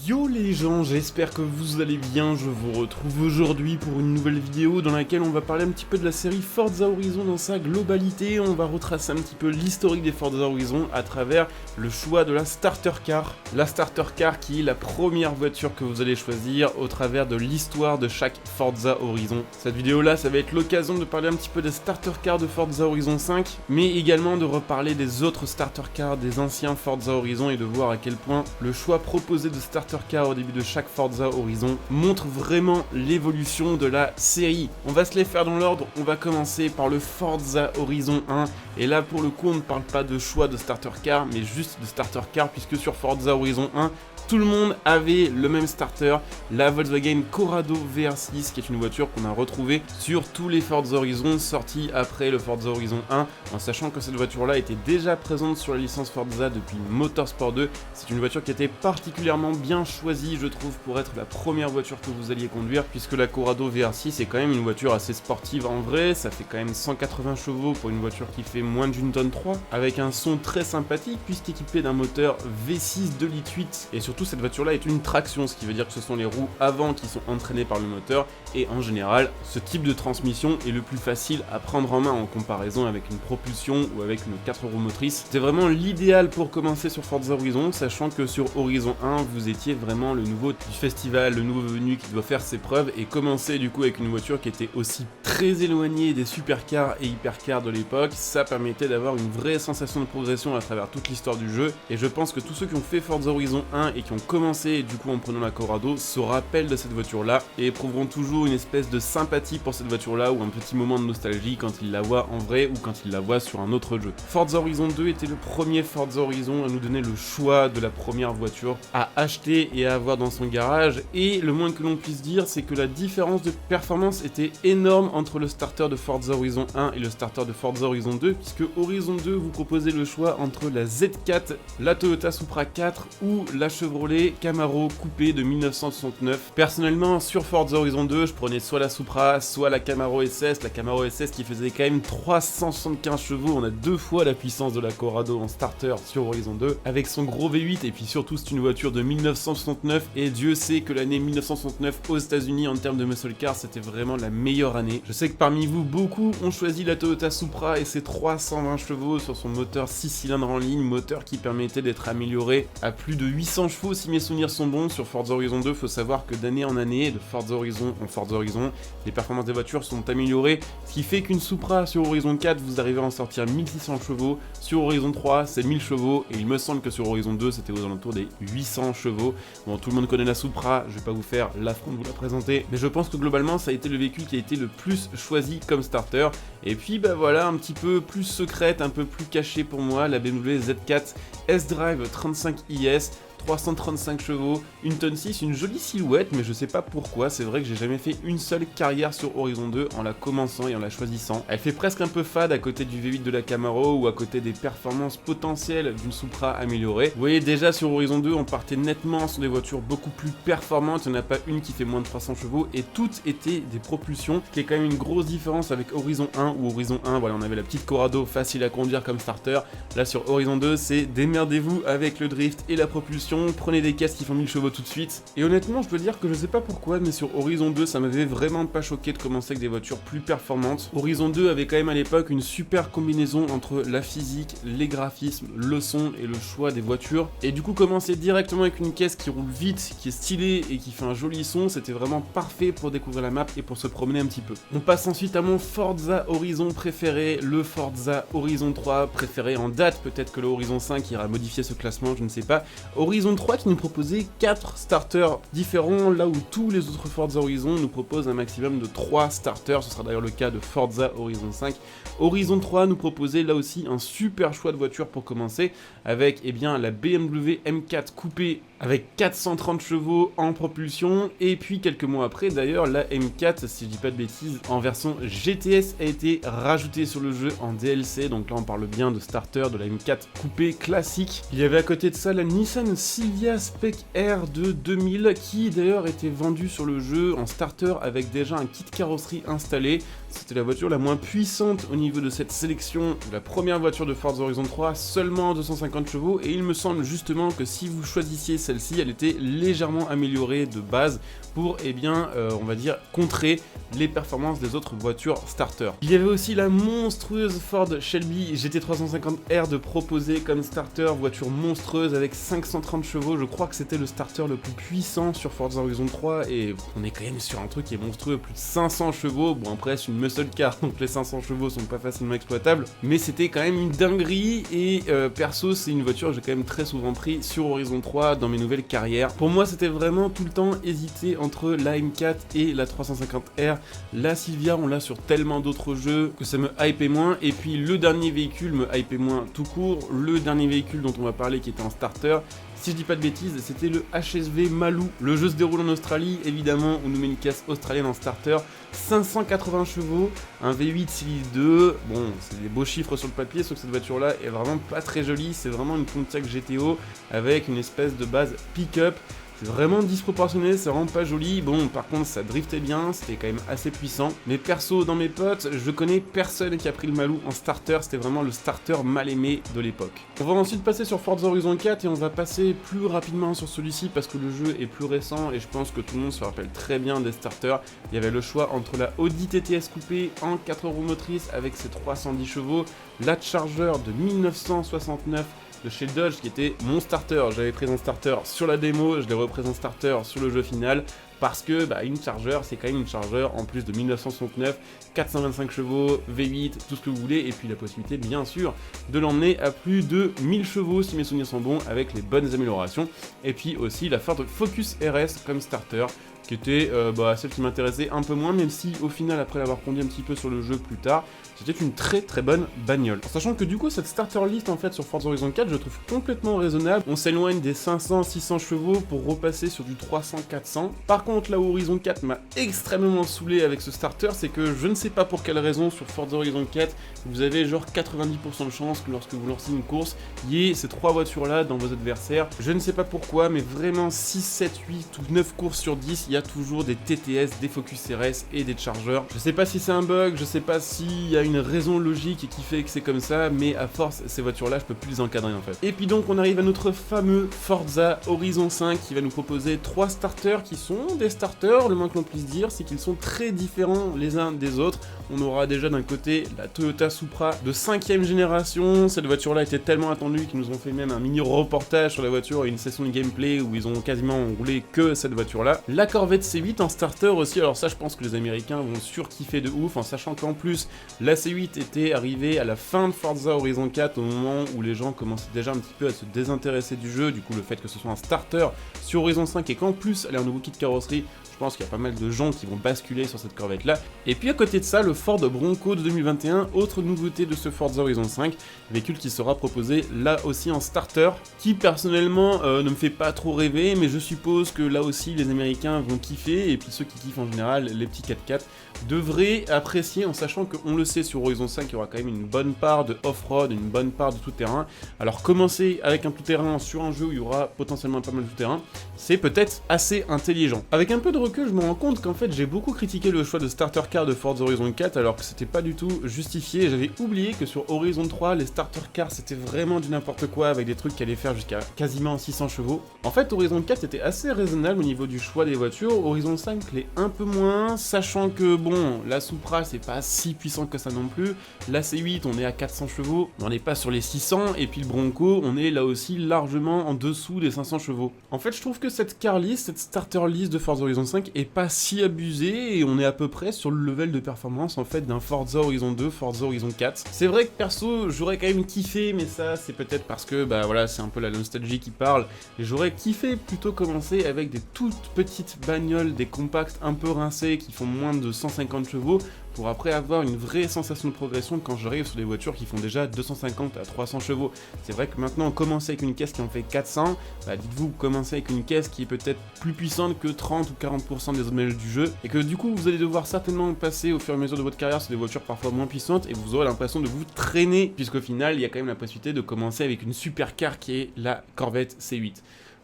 Yo les gens, j'espère que vous allez bien, je vous retrouve aujourd'hui pour une nouvelle vidéo dans laquelle on va parler un petit peu de la série Forza Horizon dans sa globalité. On va retracer un petit peu l'historique des Forza Horizon à travers le choix de la Starter Car. La Starter Car qui est la première voiture que vous allez choisir au travers de l'histoire de chaque Forza Horizon. Cette vidéo là, ça va être l'occasion de parler un petit peu des Starter Cars de Forza Horizon 5, mais également de reparler des autres Starter Cars des anciens Forza Horizon et de voir à quel point le choix proposé de Starter Car au début de chaque Forza Horizon montre vraiment l'évolution de la série. On va se les faire dans l'ordre, on va commencer par le Forza Horizon 1, et là pour le coup on ne parle pas de choix de Starter Car, mais juste de Starter Car, puisque sur Forza Horizon 1, tout le monde avait le même starter, la Volkswagen Corrado VR6, qui est une voiture qu'on a retrouvée sur tous les Forza Horizon sortis après le Forza Horizon 1, en sachant que cette voiture-là était déjà présente sur la licence Forza depuis Motorsport 2. C'est une voiture qui était particulièrement bien choisie, je trouve, pour être la première voiture que vous alliez conduire, puisque la Corrado VR6 est quand même une voiture assez sportive en vrai, ça fait quand même 180 chevaux pour une voiture qui fait moins d'une tonne 3, avec un son très sympathique, puisqu'équipée d'un moteur V6 2,8 litres, et surtout cette voiture là est une traction, ce qui veut dire que ce sont les roues avant qui sont entraînées par le moteur, et en général ce type de transmission est le plus facile à prendre en main en comparaison avec une propulsion ou avec une 4 roues motrices. C'est vraiment l'idéal pour commencer sur Forza Horizon, sachant que sur Horizon 1 vous étiez vraiment le nouveau du festival, le nouveau venu qui doit faire ses preuves, et commencer du coup avec une voiture qui était aussi très éloignée des supercars et hypercars de l'époque, ça permettait d'avoir une vraie sensation de progression à travers toute l'histoire du jeu. Et je pense que tous ceux qui ont fait Forza Horizon 1 et qui ont commencé du coup en prenant la Corrado se rappellent de cette voiture là et éprouveront toujours une espèce de sympathie pour cette voiture là, ou un petit moment de nostalgie quand ils la voient en vrai ou quand ils la voient sur un autre jeu. Forza Horizon 2 était le premier Forza Horizon à nous donner le choix de la première voiture à acheter et à avoir dans son garage, et le moins que l'on puisse dire c'est que la différence de performance était énorme entre le starter de Forza Horizon 1 et le starter de Forza Horizon 2, puisque Horizon 2 vous proposait le choix entre la Z4, la Toyota Supra 4 ou la Chevrolet Camaro coupé de 1969. Personnellement, sur Forza Horizon 2, je prenais soit la Supra, soit la Camaro SS. La Camaro SS qui faisait quand même 375 chevaux, on a 2 fois la puissance de la Corrado en starter sur Horizon 2, avec son gros V8, et puis surtout c'est une voiture de 1969, et Dieu sait que l'année 1969 aux États-Unis en termes de muscle car, c'était vraiment la meilleure année. Je sais que parmi vous, beaucoup ont choisi la Toyota Supra et ses 320 chevaux sur son moteur 6 cylindres en ligne, moteur qui permettait d'être amélioré à plus de 800 chevaux si mes souvenirs sont bons. Sur Forza Horizon 2, faut savoir que d'année en année, de Forza Horizon en Forza Horizon, les performances des voitures sont améliorées, ce qui fait qu'une Supra sur Horizon 4, vous arrivez à en sortir 1600 chevaux, sur Horizon 3, c'est 1000 chevaux, et il me semble que sur Horizon 2, c'était aux alentours des 800 chevaux. Bon, tout le monde connaît la Supra, je vais pas vous faire l'affront de vous la présenter, mais je pense que globalement, ça a été le véhicule qui a été le plus choisi comme starter. Et puis, bah voilà, un petit peu plus secrète, un peu plus cachée pour moi, la BMW Z4 S-Drive 35IS, 335 chevaux, 1 tonne 6, une jolie silhouette, mais je sais pas pourquoi, c'est vrai que j'ai jamais fait une seule carrière sur Horizon 2 en la commençant et en la choisissant. Elle fait presque un peu fade à côté du V8 de la Camaro ou à côté des performances potentielles d'une Supra améliorée. Vous voyez, déjà sur Horizon 2, on partait nettement sur des voitures beaucoup plus performantes, il n'y en a pas une qui fait moins de 300 chevaux, et toutes étaient des propulsions, ce qui est quand même une grosse différence avec Horizon 1, où Horizon 1, voilà, on avait la petite Corrado facile à conduire comme starter. Là sur Horizon 2, c'est démerdez-vous avec le drift et la propulsion, prenez des caisses qui font 1000 chevaux tout de suite. Et honnêtement, je dois dire que je sais pas pourquoi, mais sur Horizon 2, ça m'avait vraiment pas choqué de commencer avec des voitures plus performantes. Horizon 2 avait quand même à l'époque une super combinaison entre la physique, les graphismes, le son et le choix des voitures. Et du coup, commencer directement avec une caisse qui roule vite, qui est stylée et qui fait un joli son, c'était vraiment parfait pour découvrir la map et pour se promener un petit peu. On passe ensuite à mon Forza Horizon préféré, le Forza Horizon 3 préféré en date. Peut-être que le Horizon 5 ira modifier ce classement, je ne sais pas. Horizon 3 qui nous proposait 4 starters différents, là où tous les autres Forza Horizon nous proposent un maximum de 3 starters, ce sera d'ailleurs le cas de Forza Horizon 5. Horizon 3 nous proposait là aussi un super choix de voiture pour commencer, avec la BMW M4 coupée avec 430 chevaux en propulsion, et puis quelques mois après d'ailleurs la M4, si je dis pas de bêtises, en version GTS a été rajoutée sur le jeu en DLC, donc là on parle bien de starter de la M4 coupée classique. Il y avait à côté de ça la Nissan Silvia Spec R de 2000 qui d'ailleurs était vendue sur le jeu en starter avec déjà un kit carrosserie installé, c'était la voiture la moins puissante au niveau de cette sélection, la première voiture de Forza Horizon 3, seulement 250 chevaux, et il me semble justement que si vous choisissiez celle-ci, elle était légèrement améliorée de base pour, eh bien, on va dire, contrer les performances des autres voitures starter. Il y avait aussi la monstrueuse Ford Shelby GT350R de proposer comme starter, voiture monstrueuse avec 530 chevaux, je crois que c'était le starter le plus puissant sur Forza Horizon 3, et on est quand même sur un truc qui est monstrueux, plus de 500 chevaux, bon après c'est une muscle car, donc les 500 chevaux sont pas facilement exploitables, mais c'était quand même une dinguerie, et perso c'est une voiture que j'ai quand même très souvent pris sur Horizon 3 dans mes nouvelles carrières. Pour moi c'était vraiment tout le temps hésité entre la M4 et la 350R, la Silvia on l'a sur tellement d'autres jeux que ça me hypait moins, et puis le dernier véhicule me hypait moins tout court, le dernier véhicule dont on va parler qui était un starter, si je dis pas de bêtises, c'était le HSV Maloo. Le jeu se déroule en Australie, évidemment, on nous met une caisse australienne en starter, 580 chevaux, un V8 Series 2, bon, c'est des beaux chiffres sur le papier, sauf que cette voiture-là est vraiment pas très jolie, c'est vraiment une Pontiac GTO avec une espèce de base pick-up. C'est vraiment disproportionné, c'est vraiment pas joli. Bon, par contre, ça driftait bien, c'était quand même assez puissant. Mais perso, dans mes potes, je connais personne qui a pris le Maloo en starter, c'était vraiment le starter mal aimé de l'époque. On va ensuite passer sur Forza Horizon 4 et on va passer plus rapidement sur celui-ci parce que le jeu est plus récent et je pense que tout le monde se rappelle très bien des starters. Il y avait le choix entre la Audi TTS coupée en 4 roues motrices avec ses 310 chevaux, la Charger de 1969 de chez Dodge qui était mon starter. J'avais pris un starter sur la démo, je l'ai repris en starter sur le jeu final parce que une Charger c'est quand même une Charger en plus de 1969, 425 chevaux, V8, tout ce que vous voulez, et puis la possibilité bien sûr de l'emmener à plus de 1000 chevaux si mes souvenirs sont bons avec les bonnes améliorations, et puis aussi la Ford Focus RS comme starter qui était celle qui m'intéressait un peu moins, même si au final après l'avoir conduit un petit peu sur le jeu plus tard, c'était une très très bonne bagnole. En sachant que du coup cette starter list en fait sur Forza Horizon 4 je trouve complètement raisonnable, on s'éloigne des 500-600 chevaux pour repasser sur du 300-400. Par contre là où Horizon 4 m'a extrêmement saoulé avec ce starter, c'est que je ne sais pas pour quelle raison sur Forza Horizon 4 vous avez genre 90% de chance que lorsque vous lancez une course, il y ait ces trois voitures là dans vos adversaires. Je ne sais pas pourquoi, mais vraiment 6, 7, 8 ou 9 courses sur 10, il y a toujours des TTS, des Focus RS et des Chargers. Je sais pas si c'est un bug, je sais pas s'il y a une raison logique qui fait que c'est comme ça, mais à force, ces voitures-là, je peux plus les encadrer en fait. Et puis donc, on arrive à notre fameux Forza Horizon 5 qui va nous proposer 3 starters qui sont des starters, le moins que l'on puisse dire, c'est qu'ils sont très différents les uns des autres. On aura déjà d'un côté la Toyota Supra de 5ème génération. Cette voiture-là était tellement attendue qu'ils nous ont fait même un mini reportage sur la voiture et une session de gameplay où ils ont quasiment roulé que cette voiture-là. La Corvette C8 en starter aussi, alors ça je pense que les Américains vont surkiffer de ouf, en sachant qu'en plus la C8 était arrivée à la fin de Forza Horizon 4 au moment où les gens commençaient déjà un petit peu à se désintéresser du jeu. Du coup le fait que ce soit un starter sur Horizon 5 et qu'en plus elle ait un nouveau kit carrosserie, je pense qu'il y a pas mal de gens qui vont basculer sur cette Corvette là. Et puis à côté de ça, le Ford Bronco de 2021, autre nouveauté de ce Forza Horizon 5, véhicule qui sera proposé là aussi en starter, qui personnellement ne me fait pas trop rêver, mais je suppose que là aussi les Américains vont kiffer, et puis ceux qui kiffent en général, les petits 4x4, devraient apprécier, en sachant qu'on le sait sur Horizon 5, il y aura quand même une bonne part de off-road, une bonne part de tout-terrain. Alors commencer avec un tout-terrain sur un jeu où il y aura potentiellement pas mal de tout-terrain, c'est peut-être assez intelligent. Avec un peu de recul, je me rends compte qu'en fait j'ai beaucoup critiqué le choix de starter car de Forza Horizon 4 alors que c'était pas du tout justifié. J'avais oublié que sur Horizon 3 les starter cars c'était vraiment du n'importe quoi avec des trucs qui allaient faire jusqu'à quasiment 600 chevaux. En fait Horizon 4 était assez raisonnable au niveau du choix des voitures, Horizon 5 l'est un peu moins, sachant que bon, la Supra c'est pas si puissant que ça non plus, la C8 on est à 400 chevaux, on n'est pas sur les 600, et puis le Bronco on est là aussi largement en dessous des 500 chevaux. En fait je trouve que cette car list, cette starter list de Forza Horizon 5 est pas si abusée et on est à peu près sur le level de performance en fait d'un Forza Horizon 2, Forza Horizon 4. C'est vrai que perso j'aurais quand même kiffé, mais ça c'est peut-être parce que bah voilà c'est un peu la nostalgie qui parle, et j'aurais kiffé plutôt commencer avec des toutes petites bagnoles, des compacts un peu rincés qui font moins de 150 chevaux, pour après avoir une vraie sensation de progression quand j'arrive sur des voitures qui font déjà 250 à 300 chevaux. C'est vrai que maintenant, commencer avec une caisse qui en fait 400, bah dites-vous, commencez avec une caisse qui est peut-être plus puissante que 30 ou 40% des autres modèles du jeu, et que du coup, vous allez devoir certainement passer au fur et à mesure de votre carrière sur des voitures parfois moins puissantes, et vous aurez l'impression de vous traîner, puisqu'au final, il y a quand même la possibilité de commencer avec une supercar qui est la Corvette C8.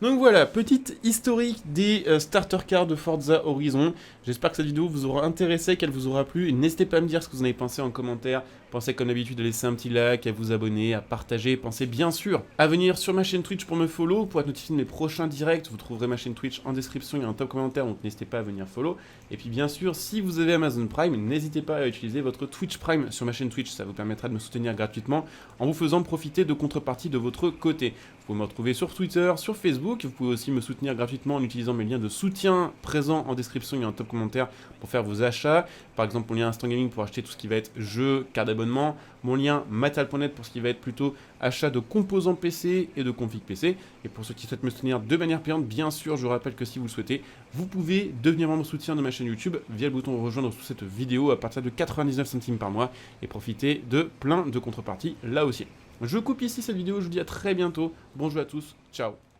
Donc voilà, petite historique des starter cars de Forza Horizon. J'espère que cette vidéo vous aura intéressé, qu'elle vous aura plu. N'hésitez pas à me dire ce que vous en avez pensé en commentaire. Pensez comme d'habitude à laisser un petit like, à vous abonner, à partager. Pensez bien sûr à venir sur ma chaîne Twitch pour me follow, pour être notifié de mes prochains directs. Vous trouverez ma chaîne Twitch en description, il y a un top commentaire, donc n'hésitez pas à venir follow. Et puis bien sûr, si vous avez Amazon Prime, n'hésitez pas à utiliser votre Twitch Prime sur ma chaîne Twitch. Ça vous permettra de me soutenir gratuitement en vous faisant profiter de contreparties de votre côté. Vous pouvez me retrouver sur Twitter, sur Facebook. Vous pouvez aussi me soutenir gratuitement en utilisant mes liens de soutien présents en description. Il y a un top commentaire pour faire vos achats. Par exemple, mon lien Instant Gaming pour acheter tout ce qui va être jeux, carte d'abonnement. Mon lien Matal.net pour ce qui va être plutôt achat de composants PC et de config PC. Et pour ceux qui souhaitent me soutenir de manière payante, bien sûr, je vous rappelle que si vous le souhaitez, vous pouvez devenir membre soutien de ma chaîne YouTube via le bouton rejoindre sous cette vidéo à partir de 99 centimes par mois et profiter de plein de contreparties là aussi. Je coupe ici cette vidéo, je vous dis à très bientôt. Bonjour à tous, ciao.